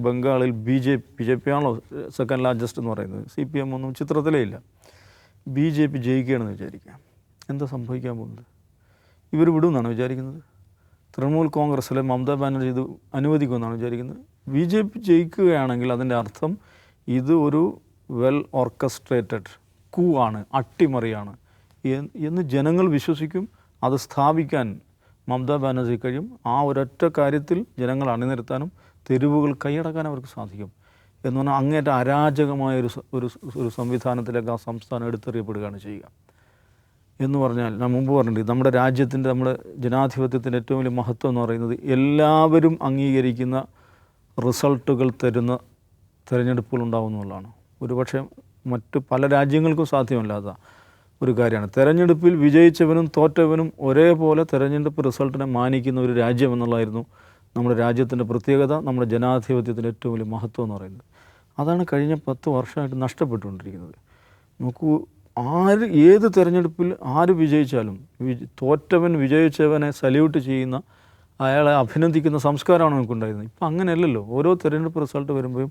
ബംഗാളിൽ B J P ആണല്ലോ second largest എന്ന് പറയുന്നത്. CPM ഒന്നും ചിത്രത്തിലേ ഇല്ല. BJP ജയിക്കുകയാണെന്ന് വിചാരിക്കുക, എന്താ സംഭവിക്കാൻ പോകുന്നത്? ഇവർ വിടുമെന്നാണ് വിചാരിക്കുന്നത്? തൃണമൂൽ കോൺഗ്രസ്സിലെ മമതാ ബാനർജി ഇത് അനുവദിക്കുമെന്നാണ് വിചാരിക്കുന്നത്? BJP ജയിക്കുകയാണെങ്കിൽ അതിൻ്റെ അർത്ഥം ഇത് ഒരു വെൽ ഓർക്കസ്ട്രേറ്റഡ് കൂ ആണ്, അട്ടിമറിയാണ് എന്ന് ജനങ്ങൾ വിശ്വസിക്കും. അത് സ്ഥാപിക്കാൻ മമതാ ബാനർജി കഴിയും. ആ ഒരൊറ്റ കാര്യത്തിൽ ജനങ്ങൾ അണിനിരത്താനും തെരുവുകൾ കൈയടക്കാൻ അവർക്ക് സാധിക്കും. എന്ന് പറഞ്ഞാൽ അങ്ങേറ്റ അരാജകമായ ഒരു സംവിധാനത്തിലേക്ക് ആ സംസ്ഥാനം എടുത്തെറിയപ്പെടുകയാണ് ചെയ്യുക. എന്ന് പറഞ്ഞാൽ ഞാൻ മുമ്പ് പറഞ്ഞിട്ടുണ്ട്, നമ്മുടെ രാജ്യത്തിൻ്റെ, നമ്മുടെ ജനാധിപത്യത്തിൻ്റെ ഏറ്റവും വലിയ മഹത്വം എന്ന് പറയുന്നത് എല്ലാവരും അംഗീകരിക്കുന്ന റിസൾട്ടുകൾ തരുന്ന തിരഞ്ഞെടുപ്പുകൾ ഉണ്ടാകുമെന്നുള്ളതാണ്. ഒരുപക്ഷെ മറ്റ് പല രാജ്യങ്ങൾക്കും സാധ്യമല്ലാത്ത ഒരു കാര്യമാണ്. തെരഞ്ഞെടുപ്പിൽ വിജയിച്ചവനും തോറ്റവനും ഒരേപോലെ തെരഞ്ഞെടുപ്പ് റിസൾട്ടിനെ മാനിക്കുന്ന ഒരു രാജ്യം എന്നുള്ളതായിരുന്നു നമ്മുടെ രാജ്യത്തിൻ്റെ പ്രത്യേകത, നമ്മുടെ ജനാധിപത്യത്തിൻ്റെ ഏറ്റവും വലിയ മഹത്വം എന്ന് പറയുന്നത്. അതാണ് കഴിഞ്ഞ 10 വർഷമായിട്ട് നഷ്ടപ്പെട്ടുകൊണ്ടിരിക്കുന്നത്. നോക്കൂ, ഏത് തിരഞ്ഞെടുപ്പിൽ ആര് വിജയിച്ചാലും തോറ്റവൻ വിജയിച്ചവനെ സല്യൂട്ട് ചെയ്യുന്ന, അയാളെ അഭിനന്ദിക്കുന്ന സംസ്കാരമാണ് നമുക്കുണ്ടായിരുന്നത്. ഇപ്പം അങ്ങനെയല്ലല്ലോ. ഓരോ തിരഞ്ഞെടുപ്പ് റിസൾട്ട് വരുമ്പോഴും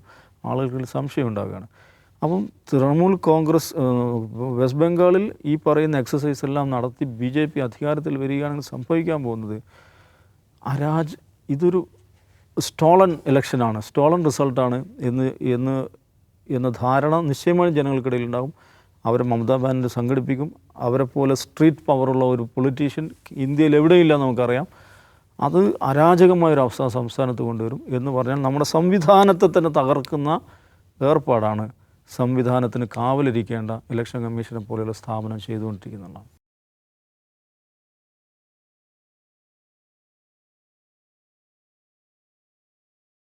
ആളുകൾക്ക് സംശയം ഉണ്ടാവുകയാണ്. അപ്പം തൃണമൂൽ കോൺഗ്രസ് വെസ്റ്റ് ബംഗാളിൽ ഈ പറയുന്ന എക്സസൈസ് എല്ലാം നടത്തി BJP അധികാരത്തിൽ വരികയാണെങ്കിൽ സംഭവിക്കാൻ പോകുന്നത് ഇതൊരു സ്റ്റോളൻ ഇലക്ഷനാണ്, സ്റ്റോളൻ റിസൾട്ടാണ് എന്ന ധാരണ നിശ്ചയമായും ജനങ്ങൾക്കിടയിൽ ഉണ്ടാകും. അവരെ മമതാ ബാനർജി സംഘടിപ്പിക്കും. അവരെ പോലെ സ്ട്രീറ്റ് പവറുള്ള ഒരു പൊളിറ്റീഷ്യൻ ഇന്ത്യയിൽ എവിടെയില്ല നമുക്കറിയാം. അത് അരാജകമായൊരു അവസ്ഥ സംസ്ഥാനത്ത് കൊണ്ടുവരും. എന്ന് പറഞ്ഞാൽ നമ്മുടെ സംവിധാനത്തെ തന്നെ തകർക്കുന്ന ഏർപ്പാടാണ് സംവിധാനത്തിന് കാവലിരിക്കേണ്ട ഇലക്ഷൻ കമ്മീഷനെ പോലെയുള്ള സ്ഥാപനം ചെയ്തുകൊണ്ടിരിക്കുന്നതാണ്.